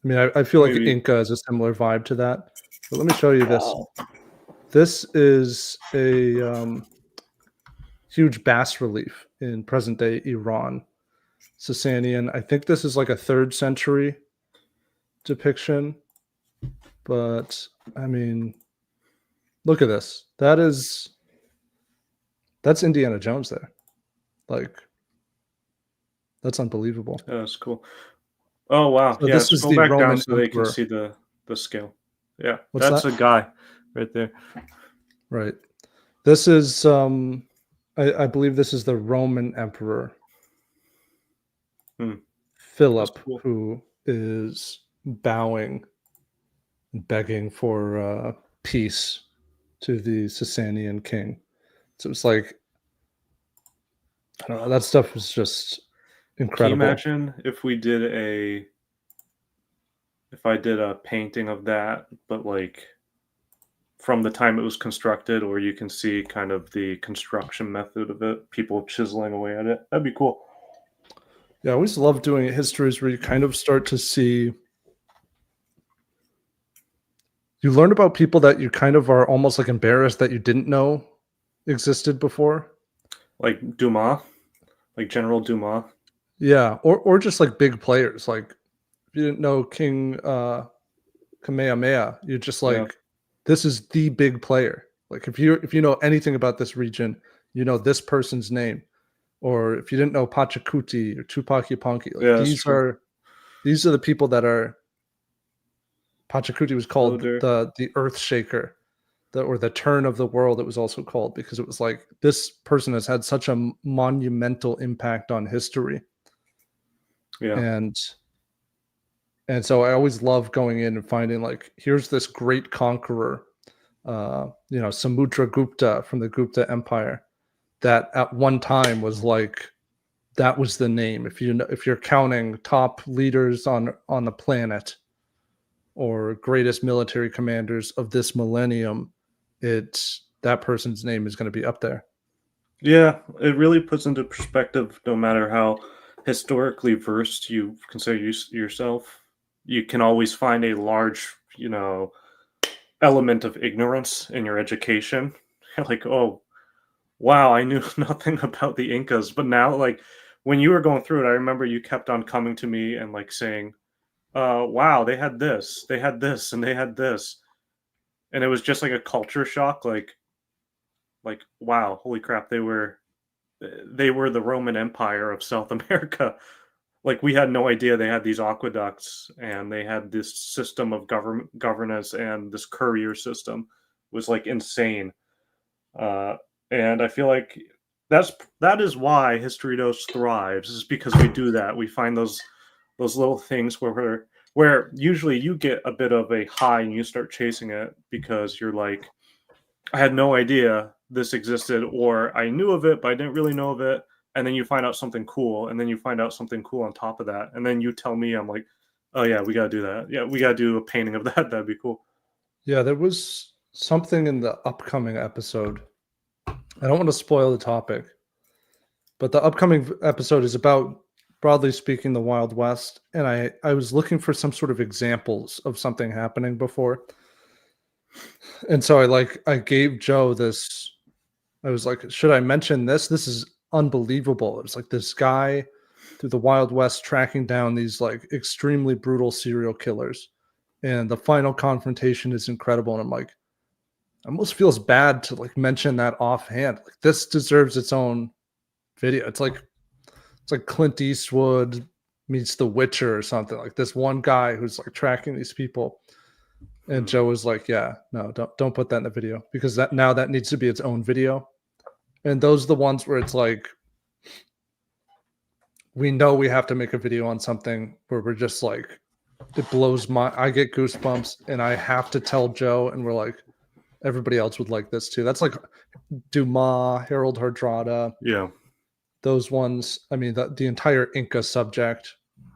I mean, I feel like maybe. Inca is a similar vibe to that. But let me show you this. Oh, This is a huge bas relief in present day Iran. Sasanian. I think this is like a 3rd century depiction. But I mean, look at this. That's Indiana Jones there. Like, that's unbelievable. that's cool. Oh wow, So yeah. this is Scroll the back down Roman so they can emperor. see the scale. Yeah, What's that's that? a guy right there. Right. This is I believe this is the Roman emperor Hmm, that's Philip, cool. who is bowing, begging for peace to the Sasanian king. So it's like, I don't know, that stuff was just Can you incredible. imagine if I did a painting of that, but like from the time it was constructed, or you can see kind of the construction method of it, people chiseling away at it. That'd be cool. Yeah, I always love doing histories where you kind of start to see, you learn about people that you kind of are almost like embarrassed that you didn't know existed before. Like Dumas, like General Dumas. Yeah, or just like big players. Like if you didn't know King Kamehameha, you're just Yeah, like, this is the big player. Like if you know anything about this region, you know this person's name. Or if you didn't know Pachacuti or Tupac Yupanqui, like yeah, that's true. these are the people that are. Pachacuti was called Moder. the Earth Shaker, or the turn of the world. It was also called because it was like this person has had such a monumental impact on history, Yeah, and so I always love going in and finding like here's this great conqueror, Samudragupta from the Gupta Empire, that at one time was like that was the name. If you're counting top leaders on the planet or greatest military commanders of this millennium, it's that person's name is going to be up there. yeah. It really puts into perspective. No matter how historically versed you consider yourself, you can always find a large, element of ignorance in your education. Like, oh, wow, I knew nothing about the Incas, but now, like, when you were going through it, I remember you kept on coming to me and like saying, wow, they had this, and they had this." And it was just like a culture shock, like, wow, holy crap, they were the Roman Empire of South America. Like, we had no idea they had these aqueducts, and they had this system of governance, and this courier system was like insane. Uh, and I feel like that is why History Dose thrives, is because we do that. We find those little things where usually you get a bit of a high and you start chasing it because you're like, I had no idea this existed, or I knew of it, but I didn't really know of it. And then you find out something cool, and then you find out something cool on top of that, and then you tell me, I'm like, oh yeah, we gotta do that. Yeah, we gotta do a painting of that. That'd be cool. Yeah, there was something in the upcoming episode. I don't want to spoil the topic, but the upcoming episode is about, broadly speaking, the Wild West. And I was looking for some sort of examples of something happening before. And so I gave Joe this. I was like, should I mention this? This is unbelievable. It was like this guy through the Wild West tracking down these like extremely brutal serial killers. And the final confrontation is incredible. And I'm like, almost feels bad to like mention that offhand. Like this deserves its own video. It's like Clint Eastwood meets The Witcher or something. Like this one guy who's like tracking these people. And Hmm. Joe was like, "Yeah, no, don't put that in the video because that needs to be its own video." And those are the ones where it's like we know we have to make a video on something where we're just like it blows my I get goosebumps and I have to tell Joe and we're like everybody else would like this too. That's like Dumas, Harold Hardrada, Yeah. those ones. I mean, the entire Inca subject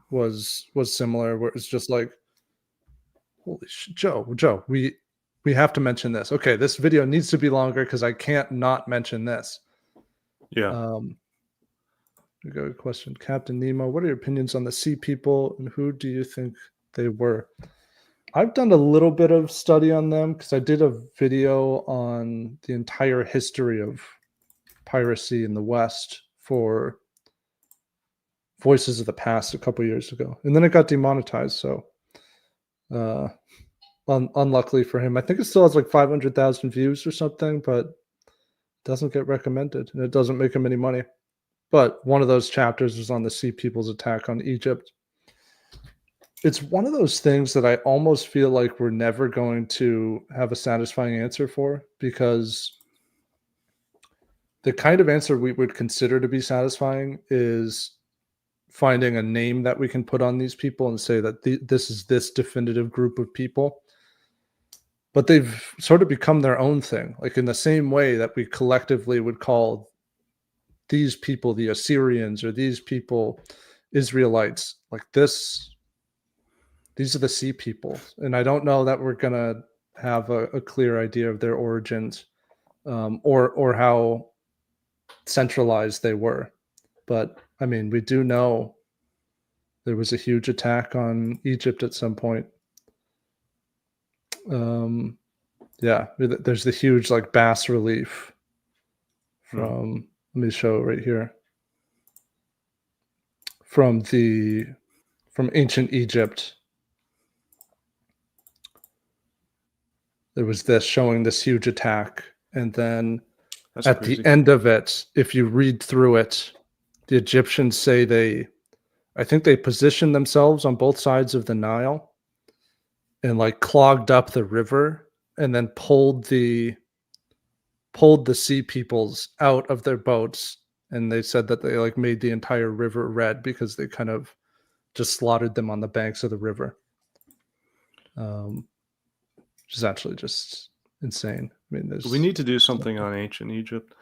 was similar, where it's just like, Joe, we have to mention this. Okay, this video needs to be longer because I can't not mention this. Yeah. Um, we got a question, Captain Nemo. What are your opinions on the sea people, and who do you think they were? I've done a little bit of study on them because I did a video on the entire history of piracy in the West for Voices of the Past a couple years ago, and then it got demonetized. So, uh, unluckily for him, I think it still has like 500,000 views or something, but it doesn't get recommended, and it doesn't make him any money. But one of those chapters was on the Sea People's attack on Egypt. it's one of those things that I almost feel like we're never going to have a satisfying answer for, because the kind of answer we would consider to be satisfying is finding a name that we can put on these people and say that this is this definitive group of people. But they've sort of become their own thing, like in the same way that we collectively would call these people the Assyrians or these people Israelites. Like this, these are the sea people, and I don't know that we're gonna have a clear idea of their origins, or how centralized they were. But I mean, we do know there was a huge attack on Egypt at some point. Um, yeah, there's the huge like bas relief from. Let me show right here from ancient Egypt. There was this showing this huge attack, and then That's at crazy. the end of it, if you read through it, the Egyptians say I think they positioned themselves on both sides of the Nile and like clogged up the river, and then pulled the sea peoples out of their boats, and they said that they like made the entire river red because they kind of just slaughtered them on the banks of the river. Which is actually just insane. I mean, We need to do something on ancient Egypt.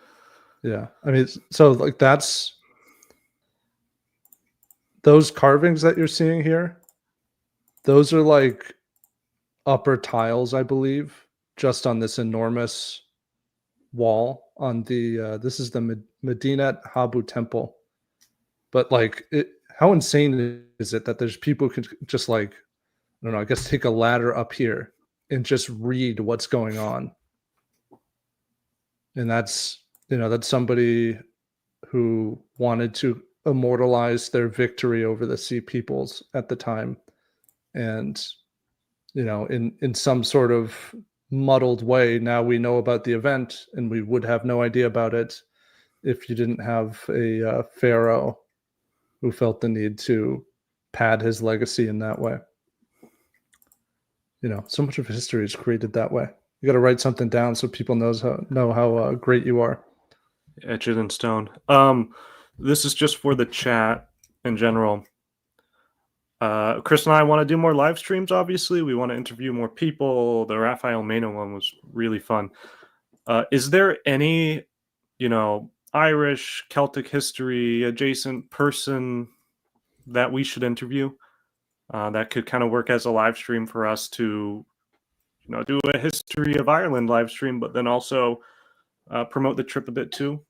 Yeah, I mean, so like that's those carvings that you're seeing here. Those are like upper tiles, I believe, just on this enormous wall on the. This is the Medinet Habu Temple, but like, how insane is it that there's people who can just like, I don't know, I guess take a ladder up here and just read what's going on, and that's that's somebody who wanted to immortalize their victory over the sea peoples at the time, and in some sort of muddled way, now we know about the event, and we would have no idea about it if you didn't have a pharaoh who felt the need to pad his legacy in that way. So much of history is created that way. You got to write something down so people know how great you are. Etch it in stone. This is just for the chat in general. Chris and I want to do more live streams. Obviously, we want to interview more people. The Raphael Mena one was really fun. Is there any, Irish Celtic history adjacent person that we should interview that could kind of work as a live stream for us to, do a history of Ireland live stream, but then also promote the trip a bit too?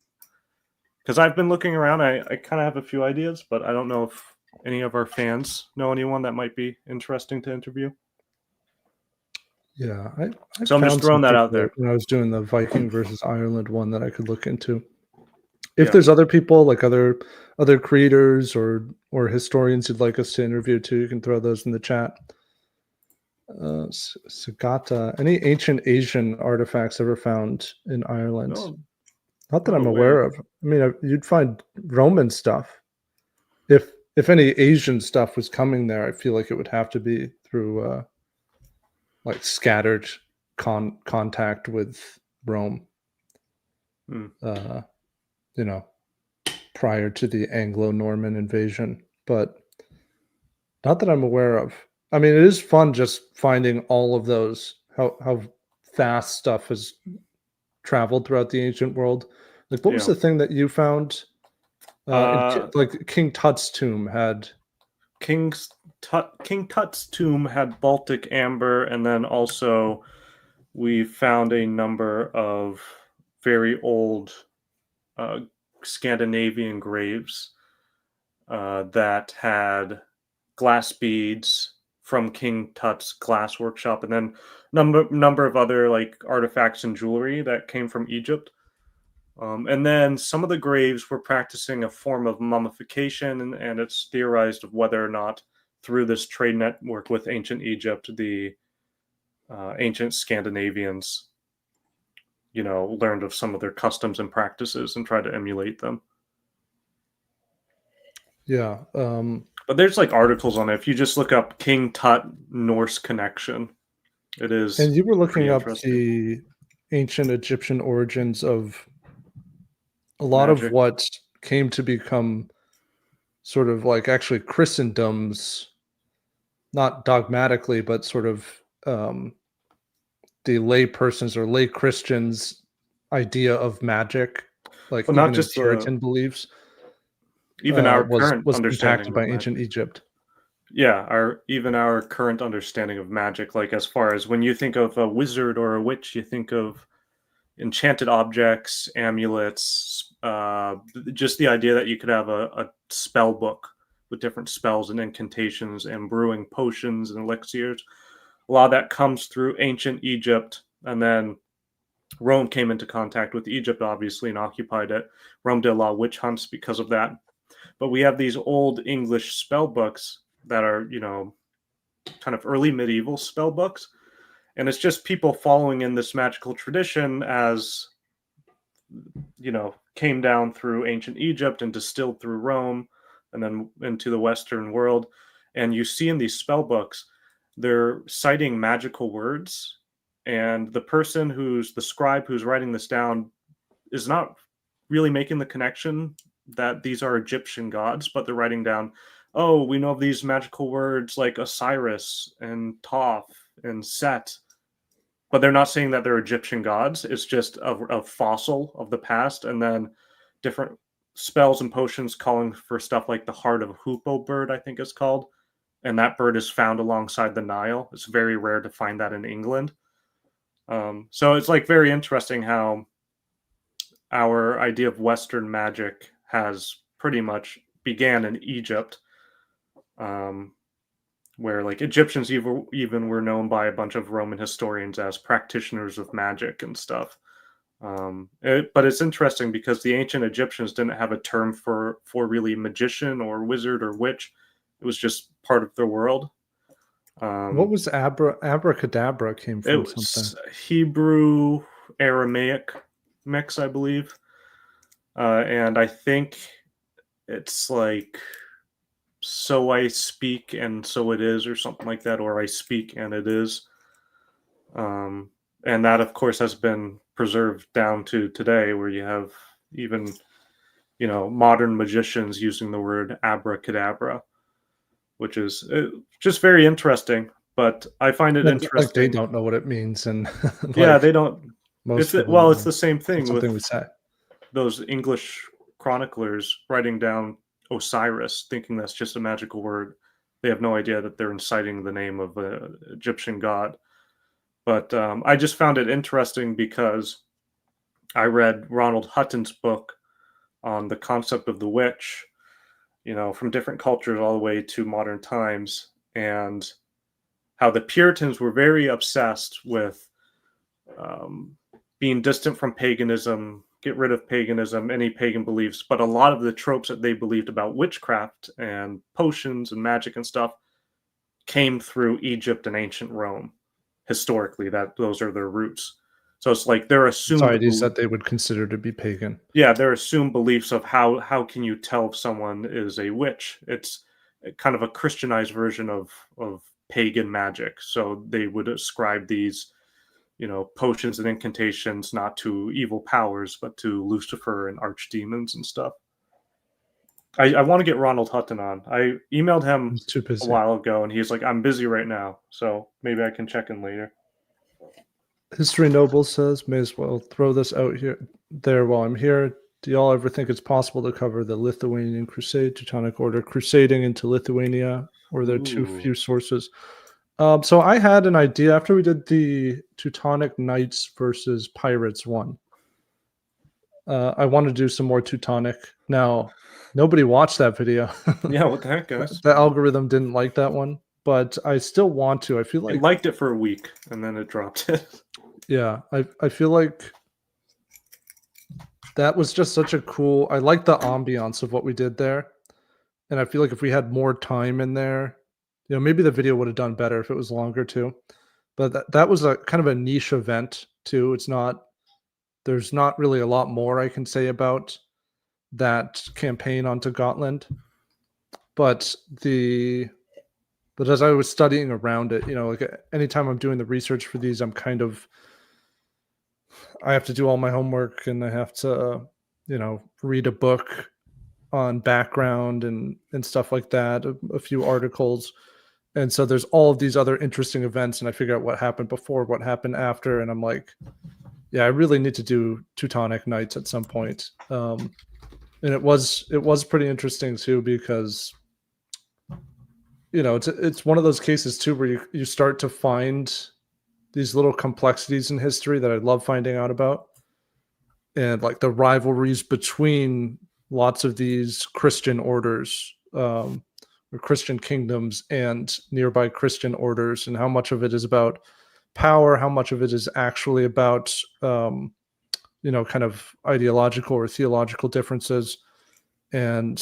Because I've been looking around, I kind of have a few ideas, but I don't know if any of our fans know anyone that might be interesting to interview. Yeah, I So I'm just throwing that out there. When I was doing the Viking versus Ireland one that I could look into. If there's other people, like other creators or historians you'd like us to interview too, you can throw those in the chat. Sagata, any ancient Asian artifacts ever found in Ireland? No, not that I'm aware of. I mean, you'd find Roman stuff. If any Asian stuff was coming there, I feel like it would have to be through like scattered contact with Rome. Prior to the Anglo-Norman invasion, but not that I'm aware of. I mean, it is fun just finding all of those, how fast stuff has traveled throughout the ancient world. Like, what was the thing that you found? Like King Tut's tomb had. King Tut's tomb had Baltic amber, and then also we found a number of very old Scandinavian graves that had glass beads from King Tut's glass workshop, and then number of other like artifacts and jewelry that came from Egypt. And then some of the graves were practicing a form of mummification, and it's theorized of whether or not through this trade network with ancient Egypt, the ancient Scandinavians, learned of some of their customs and practices and tried to emulate them. Yeah. But there's like articles on it. If you just look up King Tut Norse connection, it is And you were pretty looking up interesting. the ancient Egyptian origins of a lot of Magic. what came to become sort of like actually Christendom's, not dogmatically, but sort of um, the lay persons or lay Christians' idea of magic, like Well, not even in just Puritan beliefs, even our current was impacted understanding by of ancient magic. Egypt. Yeah, our current understanding of magic, like as far as when you think of a wizard or a witch, you think of enchanted objects, amulets, just the idea that you could have a spell book with different spells and incantations and brewing potions and elixirs. A lot of that comes through ancient Egypt, and then Rome came into contact with Egypt, obviously, and occupied it. Rome did a lot of witch hunts because of that. But we have these old English spell books that are, kind of early medieval spell books. And it's just people following in this magical tradition as, came down through ancient Egypt and distilled through Rome and then into the Western world. And you see in these spell books, they're citing magical words. And the scribe who's writing this down is not really making the connection that these are Egyptian gods, but they're writing down, oh, we know of these magical words like Osiris and Thoth and Set, but they're not saying that they're Egyptian gods. It's just a fossil of the past, and then different spells and potions calling for stuff like the heart of a hoopoe bird, I think it's called, and that bird is found alongside the Nile. It's very rare to find that in England. So it's like very interesting how our idea of Western magic has pretty much began in Egypt, um, where like Egyptians even were known by a bunch of Roman historians as practitioners of magic and stuff. But it's interesting because the ancient Egyptians didn't have a term for really magician or wizard or witch. It was just part of their world. What Um, was abracadabra came it from something? was Hebrew Aramaic mix, I believe, and I think it's like so I speak and so it is, or something like that, or I speak and it is. Um, and that, of course, has been preserved down to today, where you have even modern magicians using the word abracadabra, which is just very interesting. But I find it Like they interesting. don't know what it means, and Yeah, like they don't. most people Well, don't it's know. the same It's not thing with something we say. those English chroniclers writing down Osiris, thinking that's just a magical word. They have no idea that they're inciting the name of an Egyptian god. But I just found it interesting because I read Ronald Hutton's book on the concept of the witch, from different cultures all the way to modern times, and how the Puritans were very obsessed with um, being distant from paganism, get rid of paganism, any pagan beliefs. But a lot of the tropes that they believed about witchcraft and potions and magic and stuff came through Egypt and ancient Rome. Historically, that those are their roots. So it's like their assumed Societies that they would consider to be pagan. yeah, their assumed beliefs of how can you tell if someone is a witch. It's kind of a Christianized version of pagan magic. So they would ascribe these potions and incantations not to evil powers, but to Lucifer and archdemons and stuff. I want to get Ronald Hutton on. I emailed him It's too a busy. while ago, and he's like, "I'm busy right now, so maybe I can check in later." History Noble says, may as well throw this out here there while I'm here. Do y'all ever think it's possible to cover the Lithuanian Crusade, Teutonic Order crusading into Lithuania, or are there too Ooh, few sources? So I had an idea after we did the Teutonic Knights versus Pirates one. I want to do some more Teutonic. Now, nobody watched that video. yeah. What the heck, guys? The algorithm didn't like that one, but I still want to. I feel It like, liked it for a week, and then it dropped it. yeah, I feel like that was just such a cool. I like the ambiance of what we did there, and I feel like if we had more time in there, maybe the video would have done better if it was longer too. But that was a kind of a niche event too. It's not. There's not really a lot more I can say about that campaign onto Gotland. but as I was studying around it, like anytime I'm doing the research for these, I have to do all my homework and I have to, read a book on background and stuff like that, a few articles. And so there's all of these other interesting events, and I figure out what happened before, what happened after, and I'm like, yeah, I really need to do Teutonic Knights at some point. And it was pretty interesting too, because it's one of those cases too where you start to find these little complexities in history that I love finding out about, and like the rivalries between lots of these Christian orders, or Christian kingdoms and nearby Christian orders, and how much of it is about power, how much of it is actually about kind of ideological or theological differences. And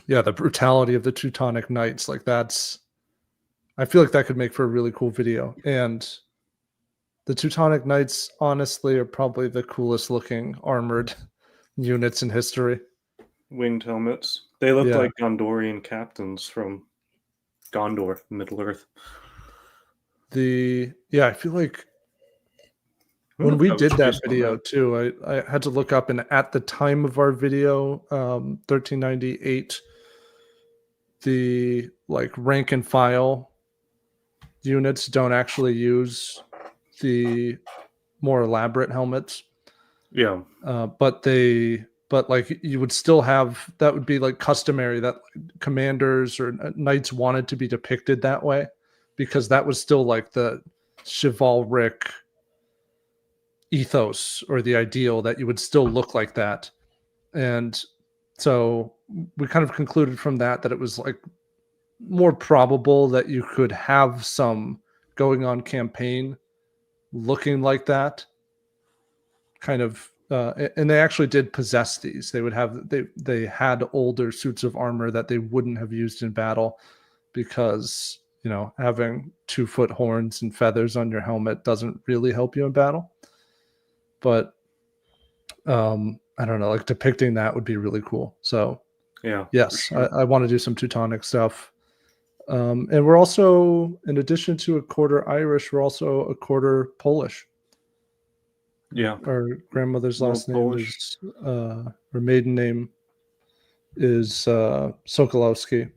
yeah, the brutality of the Teutonic Knights, like I feel like that could make for a really cool video. And the Teutonic Knights honestly are probably the coolest looking armored units in history. Winged helmets. They look Yeah. like Gondorian captains from Gondor, Middle Earth. I feel like when we did that video too, I had to look up, and at the time of our video, 1398, the like rank and file units don't actually use the more elaborate helmets. Yeah. But like you would still have, that would be like customary that commanders or knights wanted to be depicted that way, because that was still like the chivalric ethos or the ideal, that you would still look like that. And so we kind of concluded from that it was like more probable that you could have some going on campaign looking like that kind of, and they actually did possess these. They had older suits of armor that they wouldn't have used in battle, because having 2-foot horns and feathers on your helmet doesn't really help you in battle. But I don't know, like depicting that would be really cool. So yeah, yes, sure. I want to do some Teutonic stuff. And we're also, in addition to a quarter Irish, we're also a quarter Polish. Yeah. Our grandmother's last name Polish. is, her maiden name is Sokolowski.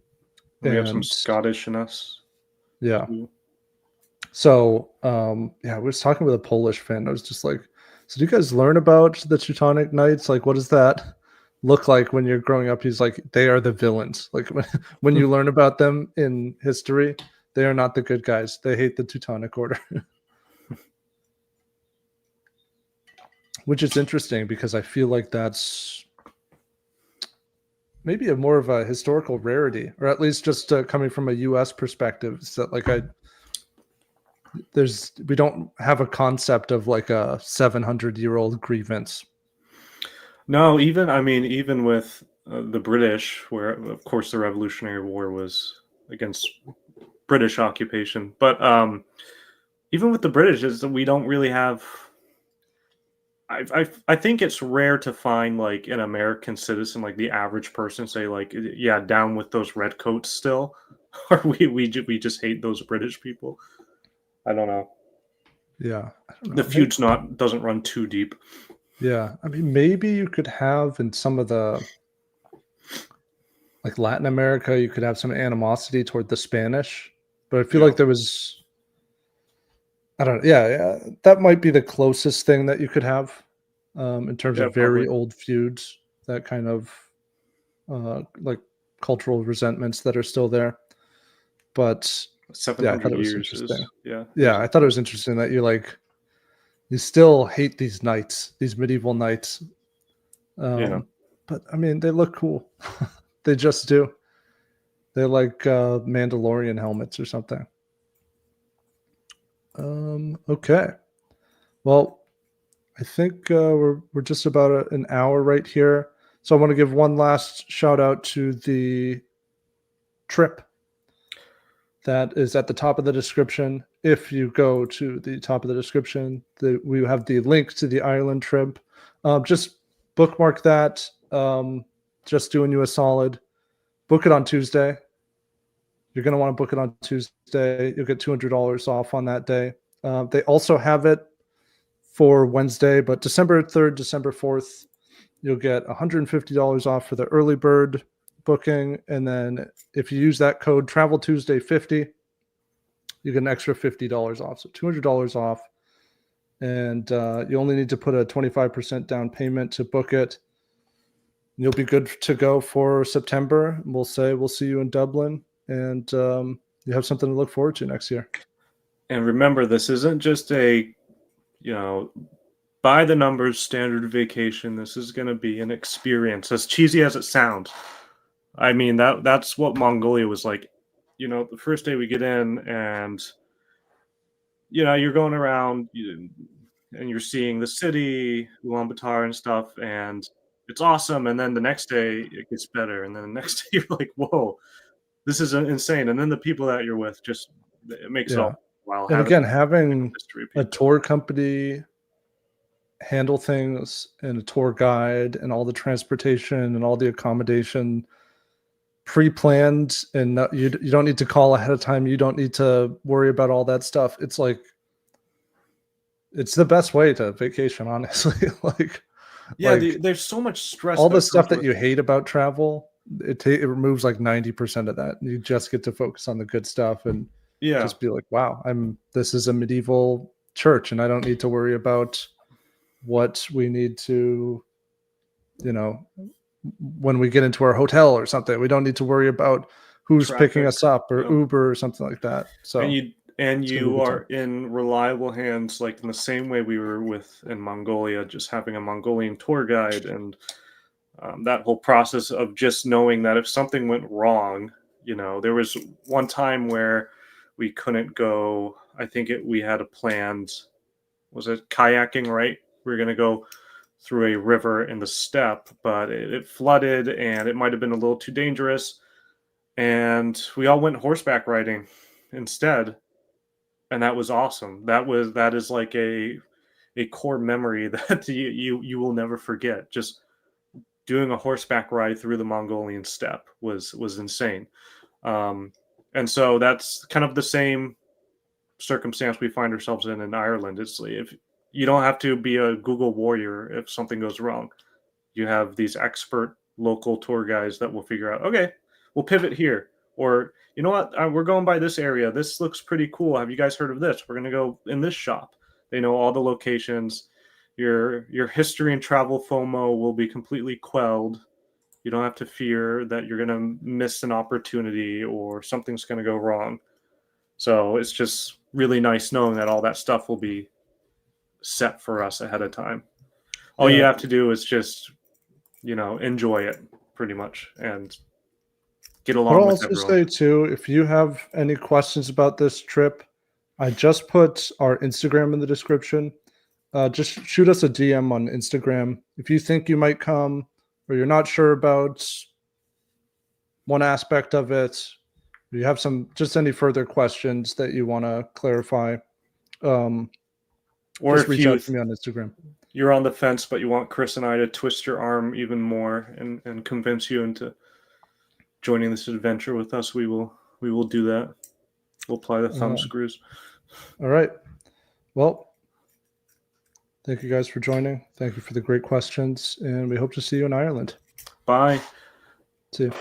We have some Scottish in us. Yeah. So I was talking with a Polish fan. I was just like, so do you guys learn about the Teutonic Knights? Like, what does that look like when you're growing up? He's like, they are the villains. Like when you learn about them in history, they are not the good guys. They hate the Teutonic Order. Which is interesting, because I feel like that's maybe a more of a historical rarity, or at least just coming from a U.S. perspective. Is that like we don't have a concept of like a 700-year-old grievance. No, even with the British, where of course the Revolutionary War was against British occupation, but even with the British, we don't really have. I think it's rare to find like an American citizen, like the average person, say like, yeah, down with those redcoats still, or we just hate those British people. I don't know. Yeah, I don't know. The feud's doesn't run too deep. Yeah, I mean, maybe you could have in some of the, like Latin America, you could have some animosity toward the Spanish, but I feel like there was, I don't know. Yeah, that might be the closest thing that you could have in terms of very old feuds, that kind of like cultural resentments that are still there. But 700 years is, I thought it was interesting that you still hate these knights, these medieval knights. But I mean, they look cool. They just do. They're like Mandalorian helmets or something. Okay. Well, I think we're just about an hour right here. So I want to give one last shout out to the trip that is at the top of the description. If you go to the top of the description, we have the link to the Ireland trip. Just bookmark that. Just doing you a solid. book it on Tuesday. You're going to want to book it on Tuesday. You'll get $200 off on that day. They also have it for Wednesday, but December 3rd, December 4th, you'll get $150 off for the early bird booking. And then if you use that code Travel Tuesday 50, you get an extra $50 off. So $200 off. And you only need to put a 25% down payment to book it. You'll be good to go for September. We'll see you in Dublin, and you have something to look forward to next year. And remember, this isn't just a, by the numbers standard vacation. This is going to be an experience, as cheesy as it sounds. I mean, that's what Mongolia was like. The first day we get in, and you're going around and you're seeing the city, Ulaanbaatar and stuff, and it's awesome. And then the next day it gets better, and then the next day you're like, whoa, this is insane. And then the people that you're with, it makes it all wow. And again, having a tour company handle things and a tour guide and all the transportation and all the accommodation pre-planned, and you don't need to call ahead of time. You don't need to worry about all that stuff. It's like, it's the best way to vacation, honestly. There's so much stress. All the stuff that you hate about travel, it removes like 90% of that. You just get to focus on the good stuff and just be like, wow, this is a medieval church, and I don't need to worry about what we need to, when we get into our hotel or something. We don't need to worry about who's traffic, picking us up or Uber or something like that. So and you are in reliable hands, like in the same way we were in Mongolia, just having a Mongolian tour guide, and that whole process of just knowing that if something went wrong, there was one time where we couldn't go. I think we had a planned, was it kayaking, right? We were going to go through a river in the steppe, but it flooded, and it might have been a little too dangerous. And we all went horseback riding instead. And that was awesome. That is like a core memory that you will never forget. Just doing a horseback ride through the Mongolian steppe was insane. And so that's kind of the same circumstance we find ourselves in Ireland. It's like, if you don't have to be a Google warrior if something goes wrong. You have these expert local tour guides that will figure out, okay, we'll pivot here. Or, you know what, we're going by this area. This looks pretty cool. Have you guys heard of this? We're going to go in this shop. They know all the locations. Your history and travel FOMO will be completely quelled. You don't have to fear that you're going to miss an opportunity or something's going to go wrong. So it's just really nice knowing that all that stuff will be set for us ahead of time. All you have to do is just, enjoy it pretty much and get along with everyone. I'll also say too, if you have any questions about this trip, I just put our Instagram in the description. Just shoot us a DM on Instagram. If you think you might come or you're not sure about one aspect of it, or you have just any further questions that you want to clarify, or just reach out to me on Instagram. You're on the fence, but you want Chris and I to twist your arm even more and convince you into joining this adventure with us, we will do that. We'll apply the thumb screws. All right. Well, thank you guys for joining. Thank you for the great questions, and we hope to see you in Ireland. Bye. See you.